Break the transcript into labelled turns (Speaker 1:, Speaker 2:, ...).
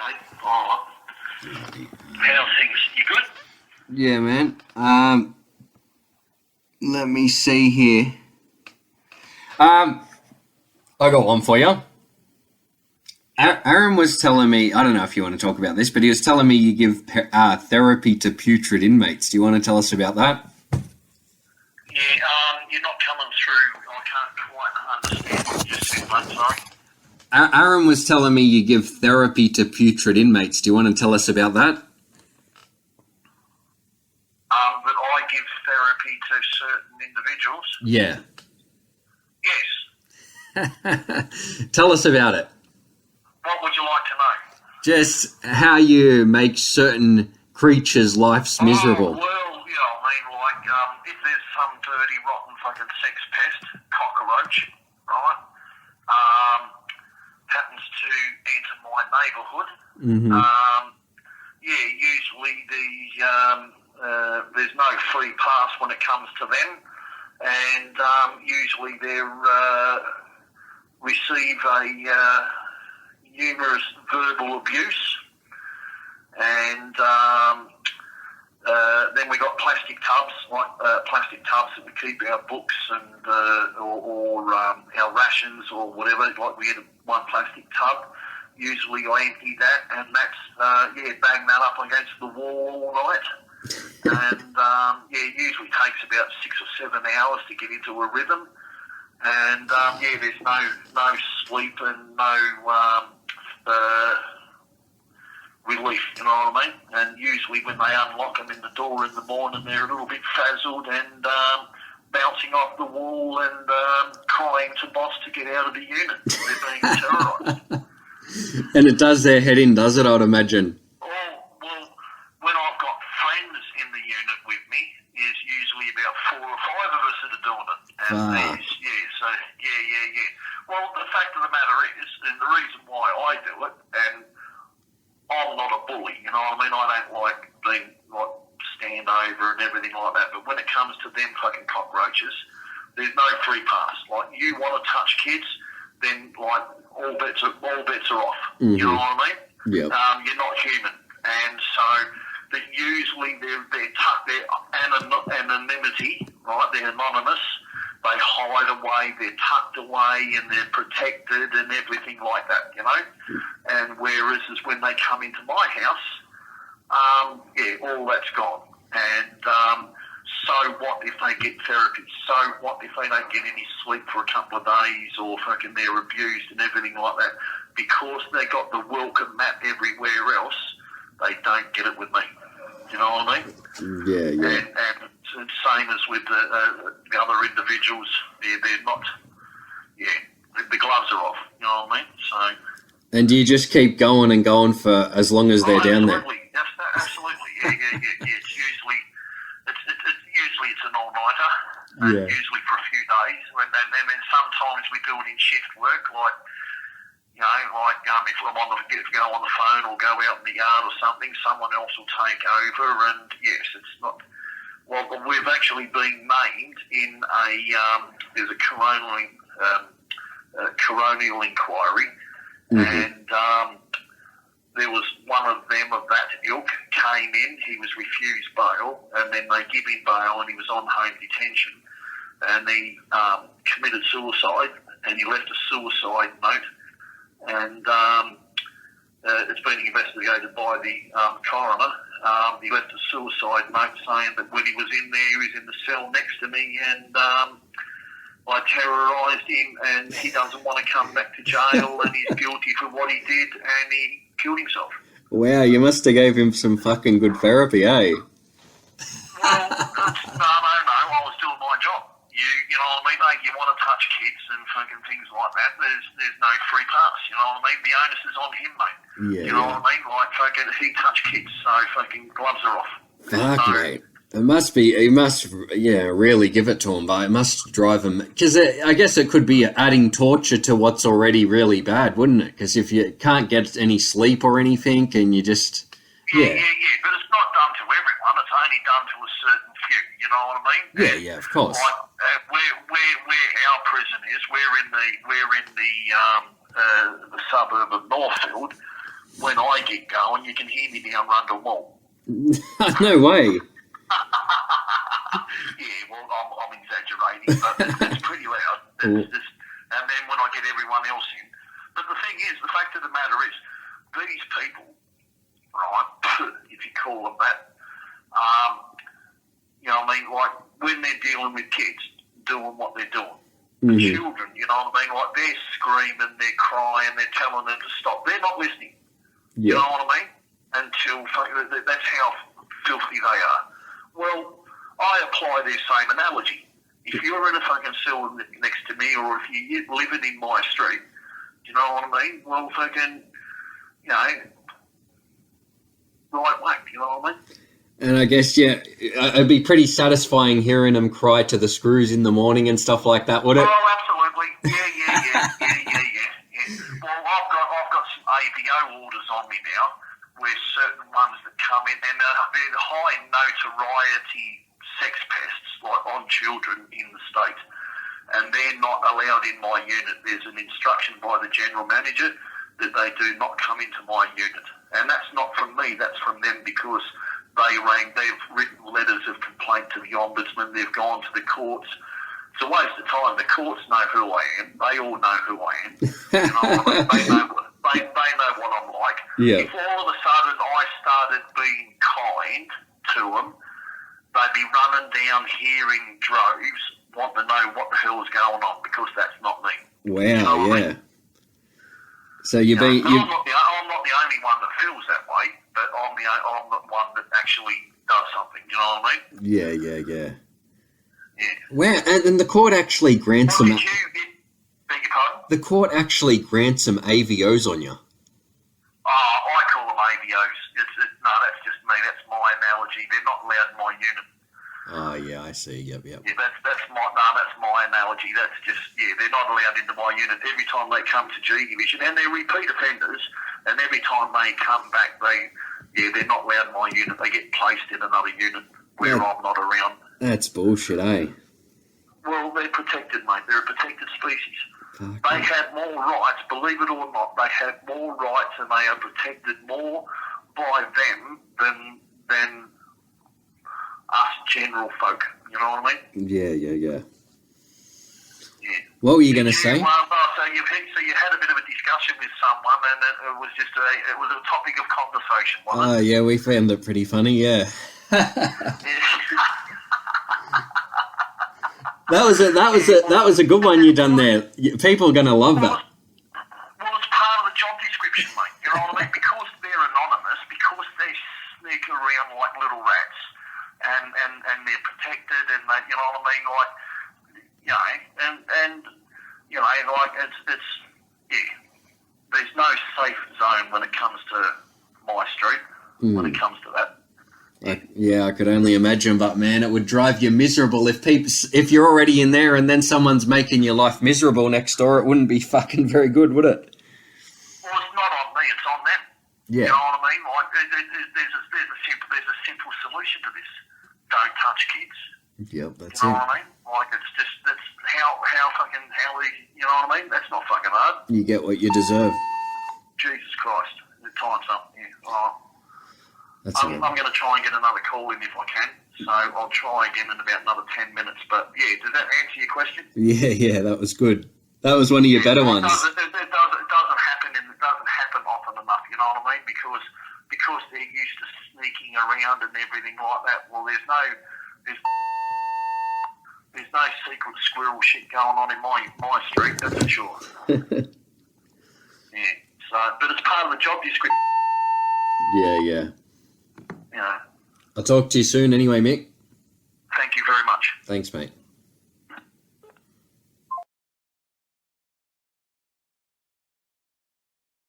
Speaker 1: mate. All right. How's things? You good?
Speaker 2: Yeah, man. Let me see here. I got one for you. Aaron was telling me, I don't know if you want to talk about this, but he was telling me you give therapy to putrid inmates. Do you want to tell us about that?
Speaker 1: Yeah, you're not coming through. I can't quite understand what you said, mate. Sorry.
Speaker 2: Aaron was telling me you give therapy to putrid inmates. Do you want to tell us about that?
Speaker 1: That I give therapy to certain individuals?
Speaker 2: Yeah.
Speaker 1: Yes.
Speaker 2: Tell us about it.
Speaker 1: What would you like to know?
Speaker 2: Just how you make certain creatures' lives miserable.
Speaker 1: Well, if there's some dirty, rotten fucking sex pest, cockroach, right, happens to enter my neighbourhood, usually there's no free pass when it comes to them, and usually they receive a numerous verbal abuse, and then we got plastic tubs, that we keep our books and or our rations or whatever. Like we had one plastic tub. Usually I empty that, and that's bang that up against the wall all night. And it usually takes about 6 or 7 hours to get into a rhythm. And there's no sleep and no relief, you know what I mean? And usually when they unlock them in the door in the morning, they're a little bit frazzled and bouncing off the wall and crying to boss to get out of the unit. They're being terrorised.
Speaker 2: And it does their head in, does it, I'd imagine?
Speaker 1: Well, when I've got friends in the unit with me, there's usually about 4 or 5 of us that are doing it. And Well, the fact of the matter is, and the reason why I do it, and I'm not a bully, you know what I mean? I don't like being stand over and everything like that. But when it comes to them fucking cockroaches, there's no free pass. Like, you want to touch kids, then all bets are off. Mm-hmm. You know what I mean?
Speaker 2: Yeah.
Speaker 1: You're not human, and so that usually their anonymity, right? They're anonymous. They hide away, they're tucked away, and they're protected and everything like that, you know? And whereas when they come into my house, all that's gone. And so what if they get therapy? So what if they don't get any sleep for a couple of days, or fucking they're abused and everything like that? Because they got the welcome mat everywhere else, they don't get it with me. You know what I mean?
Speaker 2: Yeah.
Speaker 1: And same as with the other individuals, they're not. Yeah, the gloves are off. You know what I mean? So.
Speaker 2: And do you just keep going and going for as long as they're down there?
Speaker 1: Absolutely. Yeah. It's usually it's an all-nighter.
Speaker 2: Yeah.
Speaker 1: Usually for a few days, and then sometimes we do it in shift work, like. You know, if I'm go on the phone or go out in the yard or something, someone else will take over. And yes, it's not. Well, we've actually been named in there's a coronial inquiry, and there was one of them of that ilk came in. He was refused bail, and then they give him bail, and he was on home detention, and he committed suicide, and he left a suicide note. And it's been investigated by the coroner. He left a suicide note saying that when he was in there, he was in the cell next to me, and I terrorised him, and he doesn't want to come back to jail, and he's guilty for what he did, and he killed himself.
Speaker 2: Wow, you must have gave him some fucking good therapy, eh?
Speaker 1: Well, no, I was doing my job. You know what I mean? Like, you want to touch kids and fucking things like that, there's no free pass, you know what I mean? The onus is on him, mate.
Speaker 2: Yeah,
Speaker 1: you know what I mean? Like, fucking, he touched kids, so fucking gloves are off.
Speaker 2: Fuck, mate. It must really give it to him, but it must drive him, because I guess it could be adding torture to what's already really bad, wouldn't it? Because if you can't get any sleep or anything, and you just...
Speaker 1: Yeah, but it's not done to everyone, it's only done to a certain few, you know what I mean?
Speaker 2: Yeah, of course.
Speaker 1: Like, where our prison is, we're in the suburb of Northfield. when I get going, you can hear me down Rundle Mall.
Speaker 2: No way.
Speaker 1: Yeah, well, I'm exaggerating, but it's pretty loud. And then when I get everyone else in. But the thing is, the fact of the matter is, these people, right, if you call them that, you know what I mean, like when they're dealing with kids, doing what they're doing. The children, you know what I mean, like they're screaming, they're crying, they're telling them to stop. They're not listening. You know what I mean? Until that's how filthy they are. Well, I apply their same analogy. If you're in a fucking cell next to me, or if you're living in my street, you know what I mean? Well, fucking, you know, right whack, you know what I mean?
Speaker 2: And I guess, yeah, it'd be pretty satisfying hearing them cry to the screws in the morning and stuff like that, would it?
Speaker 1: Oh, absolutely. Yeah. Well, I've got some AVO orders on me now, where certain ones that come in, and they're high notoriety sex pests, like on children in the state, and they're not allowed in my unit. There's an instruction by the general manager that they do not come into my unit, and that's not from me, that's from them, because they've written letters of complaint to the ombudsman, they've gone to the courts. It's a waste of time. The courts know who I am. They all know who I am. You know what I mean? They know what I'm like.
Speaker 2: Yeah.
Speaker 1: If all of a sudden I started being kind to them, they'd be running down here in droves, wanting to know what the hell is going on, because that's not me.
Speaker 2: Wow,
Speaker 1: you know what I mean?
Speaker 2: So
Speaker 1: I'm not the only one that feels that way, but I'm the one that actually does something. You know what I mean?
Speaker 2: Yeah.
Speaker 1: Yeah.
Speaker 2: Wow, and the court actually grants them.
Speaker 1: Beg your pardon?
Speaker 2: The court actually grants some AVOs on you.
Speaker 1: Oh, I call them AVOs. No, that's just me. That's my analogy. They're not allowed in my unit.
Speaker 2: Oh, yeah, I see. Yep.
Speaker 1: Yeah, that's my analogy. That's just, they're not allowed into my unit. Every time they come to G Division, and they're repeat offenders, and every time they come back, they're not allowed in my unit. They get placed in another unit where I'm not around.
Speaker 2: That's bullshit, eh?
Speaker 1: Well, they're protected, mate. They're a protected species.
Speaker 2: Fuck.
Speaker 1: They have more rights, believe it or not. They have more rights, and they are protected more by them than us general folk. You know what I mean?
Speaker 2: Yeah.
Speaker 1: Yeah.
Speaker 2: What were you going to say?
Speaker 1: So you had a bit of a discussion with someone, and it was just a topic of conversation, wasn't it?
Speaker 2: Oh, yeah, we found it pretty funny, yeah. That was a good one you done there. People are going to love that.
Speaker 1: Well, it's part of the job description, mate. You know what I mean? Because they're anonymous, because they sneak around like little rats, and they're protected, and they, you know what I mean? Like, you know, and you know, like it's there's no safe zone when it comes to my street. When it comes to that.
Speaker 2: I could only imagine, but man, it would drive you miserable if you're already in there and then someone's making your life miserable next door. It wouldn't be fucking very good, would it?
Speaker 1: Well, it's not on me; it's on them.
Speaker 2: Yeah.
Speaker 1: You know what I mean? Like, there's a simple solution to this: don't touch kids.
Speaker 2: Yep, that's
Speaker 1: it. You know what I mean? Like, that's how easy. You know what I mean? That's not fucking hard.
Speaker 2: You get what you deserve.
Speaker 1: Jesus Christ, the time's up. Yeah.
Speaker 2: I'm
Speaker 1: going to try and get another call in if I can, so I'll try again in about another 10 minutes. But yeah, does that answer your question?
Speaker 2: Yeah, that was good. That was one of your better ones.
Speaker 1: It doesn't happen, and it doesn't happen often enough. You know what I mean? Because they're used to sneaking around and everything like that. Well, there's no secret squirrel shit going on in my street. That's for sure. Yeah. So, but it's part of the job description.
Speaker 2: Yeah.
Speaker 1: You know.
Speaker 2: I'll talk to you soon anyway, Mick.
Speaker 1: Thank you very much.
Speaker 2: Thanks, mate.